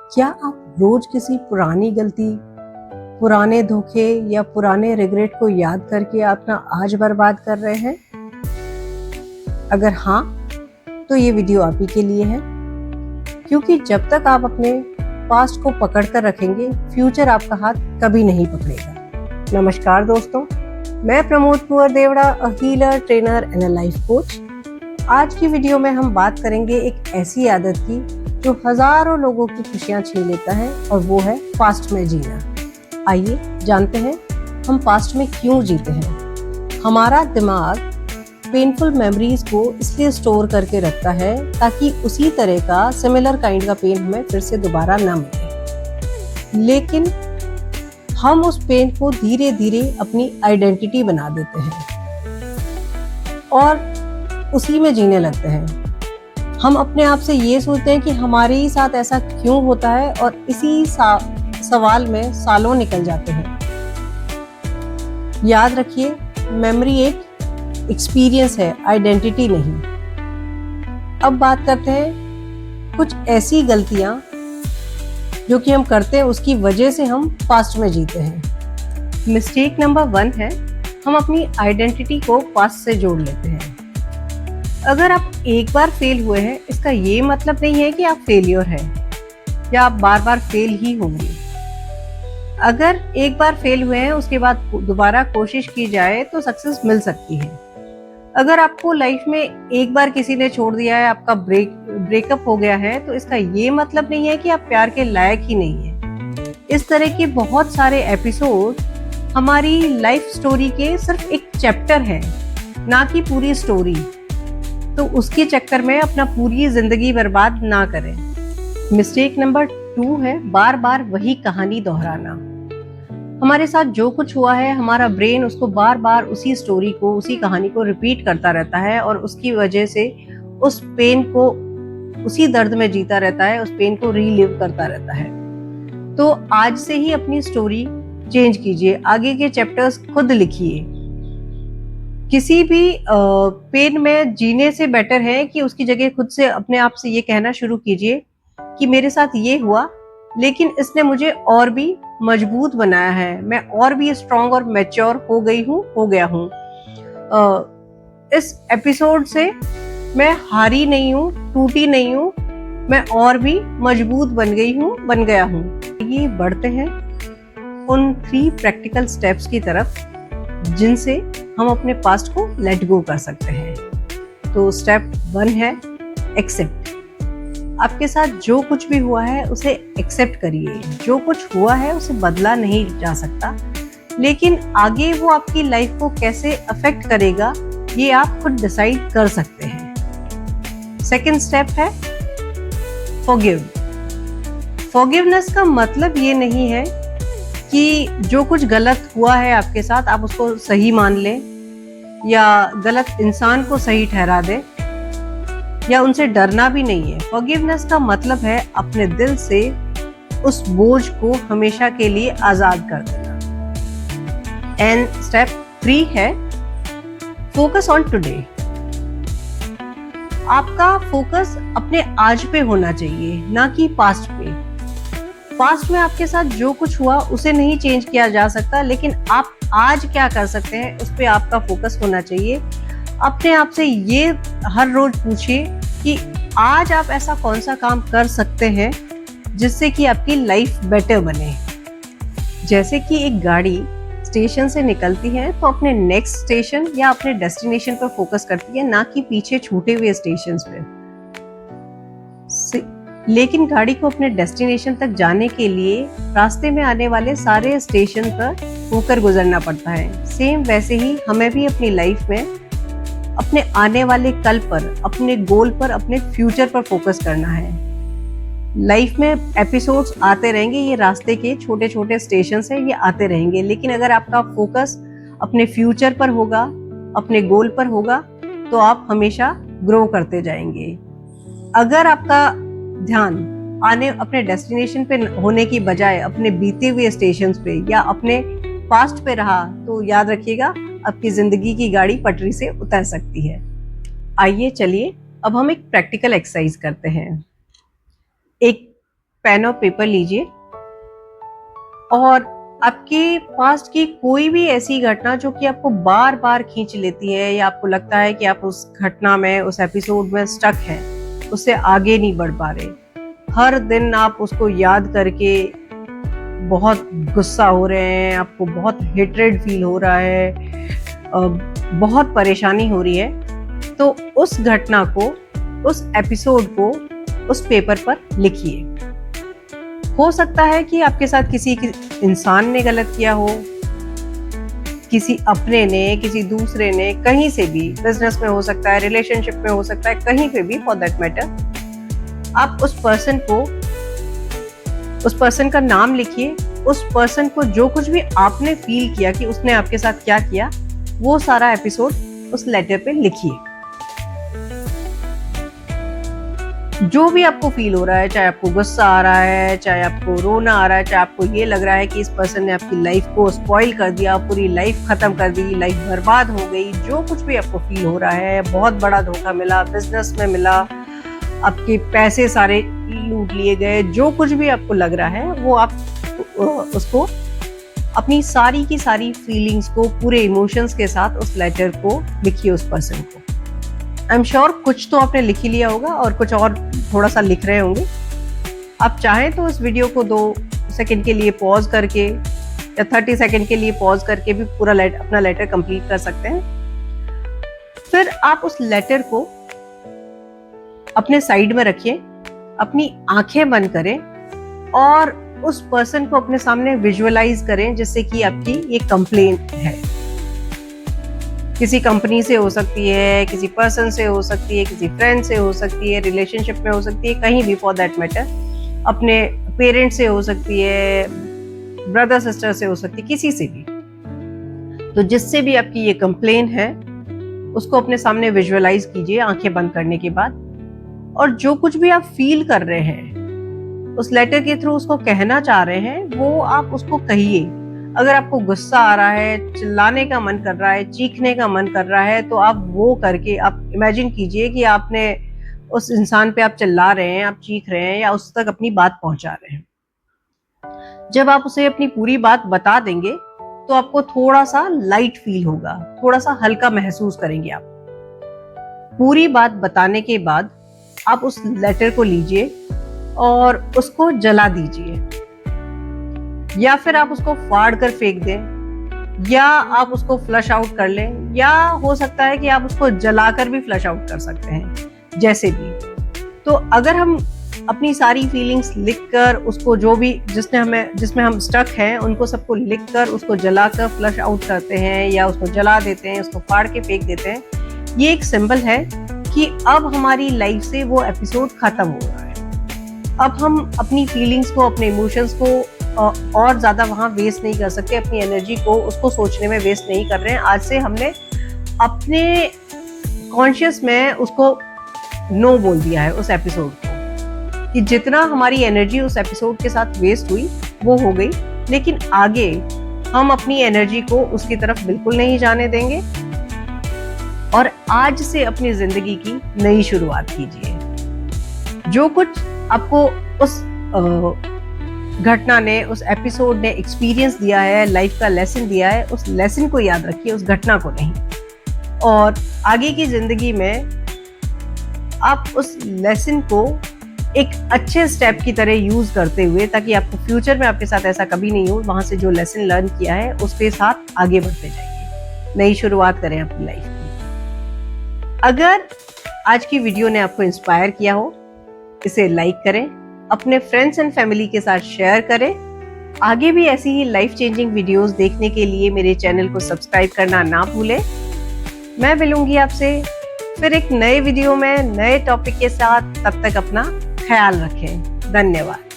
क्या आप रोज किसी पुरानी गलती, पुराने धोखे या पुराने रिग्रेट को याद करके अपना आज बर्बाद कर रहे हैं? अगर हाँ, तो ये वीडियो आप ही के लिए है, क्योंकि जब तक आप अपने पास्ट को पकड़ कर रखेंगे, फ्यूचर आपका हाथ कभी नहीं पकड़ेगा। नमस्कार दोस्तों, मैं Pramod Kunwar Devda, a healer, trainer and a life coach. आज की वीडियो में हम बात करेंगे एक ऐसी आदत की जो हजारों लोगों की खुशियां छीन लेता है, और वो है पास्ट में जीना। आइए जानते हैं हम पास्ट में क्यों जीते हैं। हमारा दिमाग पेनफुल मेमोरीज को इसलिए स्टोर करके रखता है ताकि उसी तरह का सिमिलर काइंड का पेन हमें फिर से दोबारा ना मिले, लेकिन हम उस पेन को धीरे धीरे अपनी आइडेंटिटी बना देते हैं और उसी में जीने लगते हैं। हम अपने आप से ये सोचते हैं कि हमारे ही साथ ऐसा क्यों होता है, और इसी सवाल में सालों निकल जाते हैं। याद रखिए, मेमोरी एक एक्सपीरियंस है, आइडेंटिटी नहीं। अब बात करते हैं कुछ ऐसी गलतियां जो कि हम करते हैं, उसकी वजह से हम पास्ट में जीते हैं। मिस्टेक नंबर 1 है, हम अपनी आइडेंटिटी को पास्ट से जोड़ लेते हैं। अगर आप एक बार फेल हुए हैं, इसका ये मतलब नहीं है कि आप फेलियर हैं या आप बार बार फेल ही होंगे। अगर एक बार फेल हुए हैं, उसके बाद दोबारा कोशिश की जाए तो सक्सेस मिल सकती है। अगर आपको लाइफ में एक बार किसी ने छोड़ दिया है, आपका ब्रेकअप हो गया है, तो इसका ये मतलब नहीं है कि आप प्यार के लायक ही नहीं है। इस तरह के बहुत सारे एपिसोड हमारी लाइफ स्टोरी के सिर्फ एक चैप्टर है, ना कि पूरी स्टोरी। तो उसके चक्कर में अपना पूरी जिंदगी बर्बाद ना करें। मिस्टेक नंबर 2 है, बार बार वही कहानी दोहराना। हमारे साथ जो कुछ हुआ है, हमारा ब्रेन उसको बार बार उसी स्टोरी को, उसी कहानी को रिपीट करता रहता है, और उसकी वजह से उस पेन को, उसी दर्द में जीता रहता है, उस पेन को रीलिव करता रहता है। तो आज से ही अपनी स्टोरी चेंज कीजिए, आगे के चैप्टर्स खुद लिखिए। किसी भी पेन में जीने से बेटर है कि उसकी जगह खुद से अपने आप से ये कहना शुरू कीजिए कि मेरे साथ ये हुआ, लेकिन इसने मुझे और भी मजबूत बनाया है, मैं और भी स्ट्रांग और मैच्योर हो गया हूँ। इस एपिसोड से मैं हारी नहीं हूँ, टूटी नहीं हूँ, मैं और भी मजबूत बन गया हूँ। ये बढ़ते हैं उन 3 प्रैक्टिकल स्टेप्स की तरफ जिनसे हम अपने पास्ट को लेट गो कर सकते हैं। तो स्टेप 1 है एक्सेप्ट। आपके साथ जो कुछ भी हुआ है उसे एक्सेप्ट करिए। जो कुछ हुआ है उसे बदला नहीं जा सकता, लेकिन आगे वो आपकी लाइफ को कैसे अफेक्ट करेगा ये आप खुद डिसाइड कर सकते हैं। सेकंड स्टेप है फॉरगिव। फॉरगिवनेस का मतलब ये नहीं है कि जो कुछ गलत हुआ है आपके साथ आप उसको सही मान लें, या गलत इंसान को सही ठहरा दें, या उनसे डरना भी नहीं है। फॉरगिवनेस का मतलब है अपने दिल से उस बोझ को हमेशा के लिए आजाद कर देना। एंड स्टेप 3 है फोकस ऑन टुडे। आपका फोकस अपने आज पे होना चाहिए, ना कि पास्ट पे। पास्ट में आपके साथ जो कुछ हुआ उसे नहीं चेंज किया जा सकता, लेकिन आप आज क्या कर सकते हैं उस पे आपका फोकस होना चाहिए। अपने आप से ये हर रोज पूछिए कि आज आप ऐसा कौन सा काम कर सकते हैं जिससे कि आपकी लाइफ बेटर बने। जैसे कि एक गाड़ी स्टेशन से निकलती है तो अपने नेक्स्ट स्टेशन या अपने डेस्टिनेशन पर फोकस करती है, ना कि पीछे छूटे हुए स्टेशंस पे। लेकिन गाड़ी को अपने डेस्टिनेशन तक जाने के लिए रास्ते में आने वाले सारे स्टेशन पर होकर गुजरना पड़ता है। सेम वैसे ही हमें भी अपनी लाइफ में अपने आने वाले कल पर, अपने गोल पर, अपने फ्यूचर पर फोकस करना है। लाइफ में एपिसोड्स आते रहेंगे, ये रास्ते के छोटे छोटे स्टेशन हैं, ये आते रहेंगे, लेकिन अगर आपका फोकस अपने फ्यूचर पर होगा, अपने गोल पर होगा, तो आप हमेशा ग्रो करते जाएंगे। अगर आपका ध्यान अपने डेस्टिनेशन पे होने की बजाय अपने बीते हुए स्टेशंस पे या अपने पास्ट पे रहा, तो याद रखिएगा आपकी जिंदगी की गाड़ी पटरी से उतर सकती है। आइए चलिए अब हम एक प्रैक्टिकल एक्सरसाइज करते हैं। एक पेन और पेपर लीजिए और आपके पास्ट की कोई भी ऐसी घटना जो कि आपको बार बार खींच लेती है या आपको लगता है कि आप उस घटना में, उस एपिसोड में स्टक हैं, उससे आगे नहीं बढ़ पा रहे, हर दिन आप उसको याद करके बहुत गुस्सा हो रहे हैं, आपको बहुत हेट्रेड फील हो रहा है, बहुत परेशानी हो रही है, तो उस घटना को, उस एपिसोड को उस पेपर पर लिखिए। हो सकता है कि आपके साथ किसी इंसान ने गलत किया हो, किसी अपने ने, किसी दूसरे ने, कहीं से भी, बिजनेस में हो सकता है, रिलेशनशिप में हो सकता है, कहीं पे भी फॉर दैट मैटर। आप उस पर्सन का नाम लिखिए, उस पर्सन को जो कुछ भी आपने फील किया कि उसने आपके साथ क्या किया, वो सारा एपिसोड उस लेटर पे लिखिए। जो भी आपको फील हो रहा है, चाहे आपको गुस्सा आ रहा है, चाहे आपको रोना आ रहा है, चाहे आपको ये लग रहा है कि इस पर्सन ने आपकी लाइफ को स्पॉइल कर दिया, पूरी लाइफ खत्म कर दी, लाइफ बर्बाद हो गई, जो कुछ भी आपको फील हो रहा है, बहुत बड़ा धोखा मिला, बिजनेस में मिला, आपके पैसे सारे लूट लिए गए, जो कुछ भी आपको लग रहा है, वो आप उसको अपनी सारी की सारी फीलिंग्स को पूरे इमोशंस के साथ उस लेटर को लिखिए उस पर्सन को। आई एम श्योर कुछ तो आपने लिख ही लिया होगा और कुछ और थोड़ा सा लिख रहे होंगे। आप चाहें तो इस वीडियो को 2 सेकंड के लिए पॉज करके या 30 सेकंड के लिए पॉज करके भी पूरा अपना लेटर कंप्लीट कर सकते हैं। फिर आप उस लेटर को अपने साइड में रखिए, अपनी आंखें बंद करें और उस पर्सन को अपने सामने विजुअलाइज करें, जिससे कि आपकी ये कंप्लेंट है। किसी कंपनी से हो सकती है, किसी पर्सन से हो सकती है, किसी फ्रेंड से हो सकती है, रिलेशनशिप में हो सकती है, कहीं भी फॉर दैट मैटर, अपने पेरेंट्स से हो सकती है, ब्रदर सिस्टर से हो सकती है, किसी से भी। तो जिससे भी आपकी ये कंप्लेन है उसको अपने सामने विजुअलाइज कीजिए आंखें बंद करने के बाद, और जो कुछ भी आप फील कर रहे हैं उस लेटर के थ्रू उसको कहना चाह रहे हैं, वो आप उसको कहिए। अगर आपको गुस्सा आ रहा है, चिल्लाने का मन कर रहा है, चीखने का मन कर रहा है, तो आप वो करके आप इमेजिन कीजिए कि आपने उस इंसान पे आप चिल्ला रहे हैं, आप चीख रहे हैं या उस तक अपनी बात पहुंचा रहे हैं। जब आप उसे अपनी पूरी बात बता देंगे तो आपको थोड़ा सा लाइट फील होगा, थोड़ा सा हल्का महसूस करेंगे आप। पूरी बात बताने के बाद आप उस लेटर को लीजिए और उसको जला दीजिए, या फिर आप उसको फाड़ कर फेंक दें, या आप उसको फ्लश आउट कर लें, या हो सकता है कि आप उसको जलाकर भी फ्लश आउट कर सकते हैं, जैसे भी। तो अगर हम अपनी सारी फीलिंग्स लिखकर उसको, जो भी जिसमें हम स्टक हैं, उनको सबको लिखकर उसको जलाकर फ्लश आउट करते हैं या उसको जला देते हैं, उसको फाड़ के फेंक देते हैं, ये एक सिंबल है कि अब हमारी लाइफ से वो एपिसोड खत्म हो रहा है। अब हम अपनी फीलिंग्स को, अपने इमोशंस को और ज्यादा वहां वेस्ट नहीं कर सकते, अपनी एनर्जी को उसको सोचने में वेस्ट नहीं कर रहे हैं। आज से हमने अपने कॉन्शियस में उसको नो बोल दिया है उस एपिसोड को, कि जितना हमारी एनर्जी उस एपिसोड के साथ वेस्ट हुई वो हो गई, लेकिन आगे हम अपनी एनर्जी को उसकी तरफ बिल्कुल नहीं जाने देंगे और आज से अपनी जिंदगी की नई शुरुआत कीजिए। जो कुछ आपको उस घटना ने, उस एपिसोड ने एक्सपीरियंस दिया है, लाइफ का लेसन दिया है, उस लेसन को याद रखिए, उस घटना को नहीं। और आगे की जिंदगी में आप उस लेसन को एक अच्छे स्टेप की तरह यूज करते हुए, ताकि आपको फ्यूचर में आपके साथ ऐसा कभी नहीं हो, वहां से जो लेसन लर्न किया है उसके साथ आगे बढ़ते जाइए, नई शुरुआत करें अपनी लाइफ की। अगर आज की वीडियो ने आपको इंस्पायर किया हो, इसे लाइक करें, अपने फ्रेंड्स एंड फैमिली के साथ शेयर करें। आगे भी ऐसी ही लाइफ चेंजिंग वीडियोस देखने के लिए मेरे चैनल को सब्सक्राइब करना ना भूलें। मैं मिलूंगी आपसे फिर एक नए वीडियो में नए टॉपिक के साथ। तब तक अपना ख्याल रखें। धन्यवाद।